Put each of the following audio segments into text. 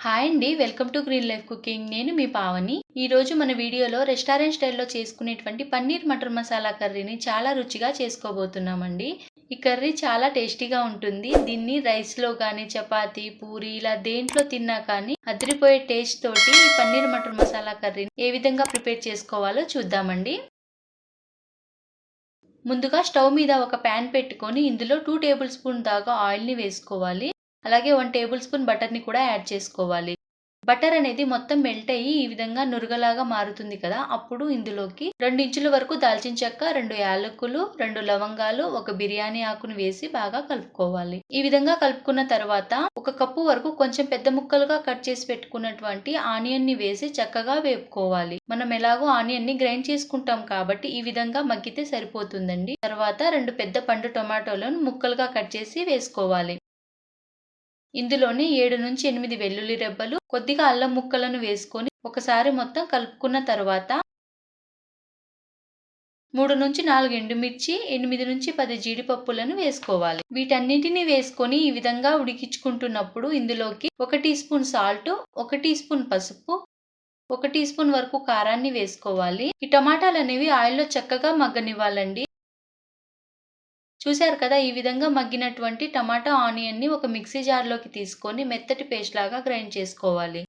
Hi అండి, welcome to green life cooking. నేను మీ పావని. ఈ రోజు మన వీడియోలో రెస్టారెంట్ స్టైల్లో చేసుకునేటువంటి పన్నీర్ మటర్ మసాలా కర్రీని చాలా రుచిగా చేసుకోబోతున్నామండి. ఈ కర్రీ చాలా టేస్టీగా ఉంటుంది. దీన్ని రైస్లో కానీ చపాతీ, పూరి ఇలా దేంట్లో తిన్నా కానీ అదిరిపోయే టేస్ట్ తోటి ఈ పన్నీర్ మటర్ మసాలా కర్రీని ఏ విధంగా ప్రిపేర్ చేసుకోవాలో చూద్దామండి. ముందుగా స్టవ్ మీద ఒక ప్యాన్ పెట్టుకొని ఇందులో 2 టేబుల్ స్పూన్ దాకా ఆయిల్ని వేసుకోవాలి. అలాగే 1 టేబుల్ స్పూన్ బటర్ని కూడా యాడ్ చేసుకోవాలి. బటర్ అనేది మొత్తం మెల్ట్ అయ్యి ఈ విధంగా నురగలాగా మారుతుంది కదా, అప్పుడు ఇందులోకి 2 ఇంచుల వరకు దాల్చిన చెక్క, 2 యాలకులు, 2 లవంగాలు, 1 బిర్యానీ ఆకును వేసి బాగా కలుపుకోవాలి. ఈ విధంగా కలుపుకున్న తర్వాత 1 కప్పు వరకు కొంచెం పెద్ద ముక్కలుగా కట్ చేసి పెట్టుకున్నటువంటి ఆనియన్ ని వేసి చక్కగా వేపుకోవాలి. మనం ఎలాగో ఆనియన్ ని గ్రైండ్ చేసుకుంటాం కాబట్టి ఈ విధంగా మగ్గితే సరిపోతుందండి. తర్వాత 2 పెద్ద పండు టొమాటోలను ముక్కలుగా కట్ చేసి వేసుకోవాలి. ఇందులోనే 7 నుంచి 8 వెల్లుల్లి రెబ్బలు, కొద్దిగా అల్లం ముక్కలను వేసుకొని ఒకసారి మొత్తం కలుపుకున్న తర్వాత 3 నుంచి 4 ఎండుమిర్చి, 8 నుంచి 10 జీడిపప్పులను వేసుకోవాలి. వీటన్నిటిని వేసుకొని ఈ విధంగా ఉడికించుకుంటున్నప్పుడు ఇందులోకి 1 teaspoon salt, 1 teaspoon పసుపు, 1 టీ స్పూన్ వరకు కారాన్ని వేసుకోవాలి. ఈ టమాటాలు అనేవి ఆయిల్లో చక్కగా మగ్గనివ్వాలండి. చూశారు కదా, ఈ విధంగా మగ్గినటువంటి టమాటా ఆనియన్ ని ఒక మిక్సీ జార్లోకి తీసుకొని మెత్తటి పేస్ట్ లాగా గ్రైండ్ చేసుకోవాలి.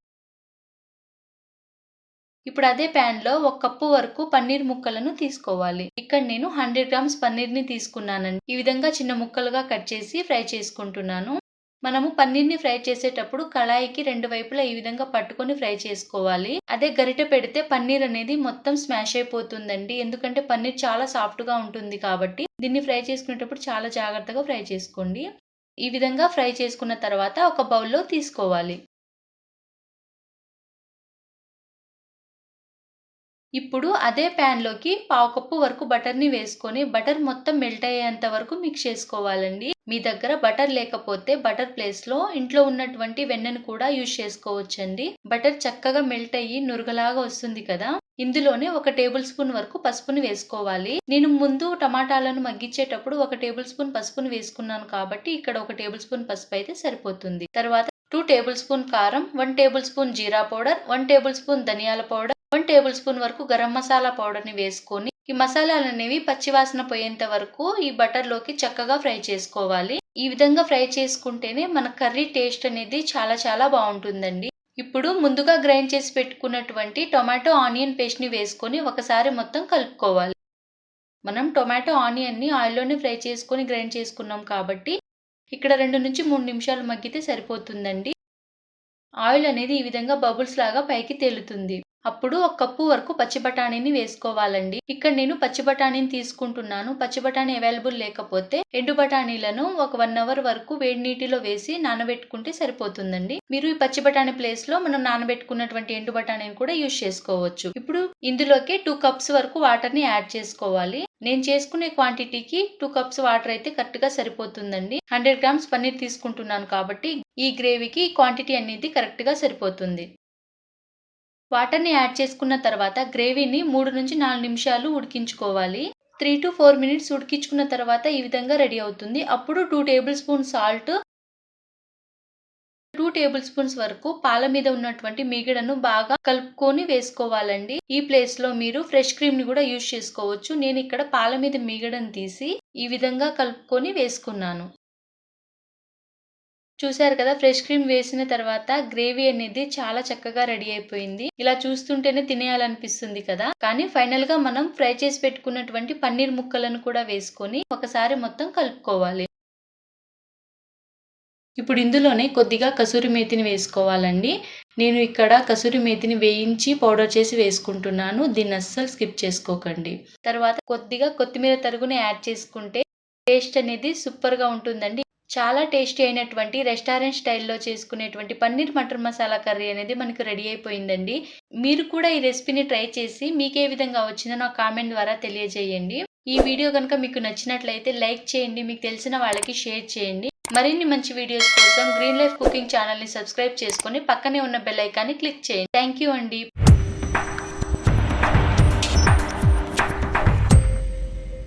ఇప్పుడు అదే ప్యాన్ లో 1 కప్పు వరకు పన్నీర్ ముక్కలను తీసుకోవాలి. ఇక్కడ నేను 100 గ్రామ్స్ పన్నీర్ ని తీసుకున్నానండి. ఈ విధంగా చిన్న ముక్కలుగా కట్ చేసి ఫ్రై చేసుకుంటున్నాను. మనము పన్నీర్ ని ఫ్రై చేసేటప్పుడు కళాయికి 2 వైపులా ఈ విధంగా పట్టుకొని ఫ్రై చేసుకోవాలి. అదే గరిటె పెడితే పన్నీర్ అనేది మొత్తం స్మాష్ అయిపోతుందండి. ఎందుకంటే పన్నీర్ చాలా సాఫ్ట్ గా ఉంటుంది కాబట్టి దీన్ని ఫ్రై చేసుకునేటప్పుడు చాలా జాగ్రత్తగా ఫ్రై చేసుకోండి. ఈ విధంగా ఫ్రై చేసుకున్న తర్వాత ఒక బౌల్లో తీసుకోవాలి. ఇప్పుడు అదే ప్యాన్ లోకి 1/2 కప్పు వరకు బటర్ ని వేసుకొని బటర్ మొత్తం మెల్ట్ అయ్యేంత వరకు మిక్స్ చేసుకోవాలండి. మీ దగ్గర బటర్ లేకపోతే బటర్ ప్లేస్ లో ఇంట్లో ఉన్నటువంటి వెన్నను కూడా యూజ్ చేసుకోవచ్చండి. బటర్ చక్కగా మెల్ట్ అయ్యి నురగలాగా వస్తుంది కదా, ఇందులోనే 1 టేబుల్ స్పూన్ వరకు పసుపుని వేసుకోవాలి. నేను ముందు టమాటాలను మగ్గించేటప్పుడు 1 టేబుల్ స్పూన్ పసుపుని వేసుకున్నాను కాబట్టి ఇక్కడ 1 టేబుల్ స్పూన్ పసుపు అయితే సరిపోతుంది. తర్వాత 2 టేబుల్ స్పూన్ కారం, 1 టేబుల్ స్పూన్ జీరా పౌడర్, 1 టేబుల్ స్పూన్ ధనియాల పౌడర్, 1 టేబుల్ స్పూన్ వరకు గరం మసాలా పౌడర్ ని వేసుకొని ఈ మసాలాలు అనేవి పచ్చివాసన పోయేంత వరకు ఈ బటర్ లోకి చక్కగా ఫ్రై చేసుకోవాలి. ఈ విధంగా ఫ్రై చేసుకుంటేనే మన కర్రీ టేస్ట్ అనేది చాలా బాగుంటుందండి. ఇప్పుడు ముందుగా గ్రైండ్ చేసి పెట్టుకున్నటువంటి టొమాటో ఆనియన్ పేస్ట్ ని వేసుకొని ఒకసారి మొత్తం కలుపుకోవాలి. మనం టొమాటో ఆనియన్ ని ఆయిల్లోనే ఫ్రై చేసుకొని గ్రైండ్ చేసుకున్నాం కాబట్టి ఇక్కడ 2 నుంచి 3 నిమిషాలు మగ్గితే సరిపోతుందండి. ఆయిల్ అనేది ఈ విధంగా బబుల్స్ లాగా పైకి తేలుతుంది. అప్పుడు 1 కప్పు వరకు పచ్చి బఠానీని వేసుకోవాలండి. ఇక్కడ నేను పచ్చి బఠానీని తీసుకుంటున్నాను. పచ్చి బఠానీ అవైలబుల్ లేకపోతే ఎండు బఠానీలను ఒక 1 అవర్ వరకు వేడి నీటిలో వేసి నానబెట్టుకుంటే సరిపోతుందండి. మీరు ఈ పచ్చి బఠానీ ప్లేస్ లో మనం నానబెట్టుకున్నటువంటి ఎండు బఠానీని కూడా యూజ్ చేసుకోవచ్చు. ఇప్పుడు ఇందులోకి 2 కప్స్ వరకు వాటర్ ని యాడ్ చేసుకోవాలి. నేను చేసుకునే క్వాంటిటీకి 2 కప్స్ వాటర్ అయితే కరెక్ట్ గా సరిపోతుందండి. 100 గ్రామ్స్ పన్నీర్ తీసుకుంటున్నాను కాబట్టి ఈ గ్రేవీకి క్వాంటిటీ అనేది కరెక్ట్ గా సరిపోతుంది. వాటర్ ని యాడ్ చేసుకున్న తర్వాత గ్రేవీని 3 నుంచి 4 నిమిషాలు ఉడికించుకోవాలి. 3 to 4 మినిట్స్ ఉడికించుకున్న తర్వాత ఈ విధంగా రెడీ అవుతుంది. అప్పుడు 2 table spoon salt, 2 table spoons వరకు పాల మీద ఉన్నటువంటి మీగడను బాగా కలుపుకొని వేసుకోవాలండి. ఈ ప్లేస్ లో మీరు ఫ్రెష్ క్రీమ్ ని కూడా యూజ్ చేసుకోవచ్చు. నేను ఇక్కడ పాల మీద మీగడను తీసి ఈ విధంగా కలుపుకొని వేసుకున్నాను. చూశారు కదా, ఫ్రెష్ క్రీమ్ వేసిన తర్వాత గ్రేవీ అనేది చాలా చక్కగా రెడీ అయిపోయింది. ఇలా చూస్తుంటేనే తినేయాలనిపిస్తుంది కదా, కానీ ఫైనల్ గా మనం ఫ్రై చేసి పెట్టుకున్నటువంటి పన్నీర్ ముక్కలను కూడా వేసుకొని ఒకసారి మొత్తం కలుపుకోవాలి. ఇప్పుడు ఇందులోనే కొద్దిగా కసూరి మేతిని వేసుకోవాలండి. నేను ఇక్కడ కసూరి మేతిని వేయించి పౌడర్ చేసి వేసుకుంటున్నాను. దీన్ని అస్సలు స్కిప్ చేసుకోకండి. తర్వాత కొద్దిగా కొత్తిమీర తరుగుని యాడ్ చేసుకుంటే టేస్ట్ అనేది సూపర్ గా ఉంటుందండి. చాలా టేస్టీ అయినటువంటి రెస్టారెంట్ స్టైల్లో చేసుకునేటువంటి పన్నీర్ మటర్ మసాలా కర్రీ అనేది మనకు రెడీ అయిపోయిందండి. మీరు కూడా ఈ రెసిపీని ట్రై చేసి మీకే విధంగా వచ్చిందో నాకు కామెంట్ ద్వారా తెలియజేయండి. ఈ వీడియో కనుక మీకు నచ్చినట్లయితే లైక్ చేయండి, మీకు తెలిసిన వాళ్ళకి షేర్ చేయండి. మరిన్ని మంచి వీడియోస్ కోసం గ్రీన్ లైఫ్ కుకింగ్ ఛానల్ ని సబ్స్క్రైబ్ చేసుకొని పక్కనే ఉన్న బెల్ ఐకాన్ని క్లిక్ చేయండి. థ్యాంక్ యూ అండి.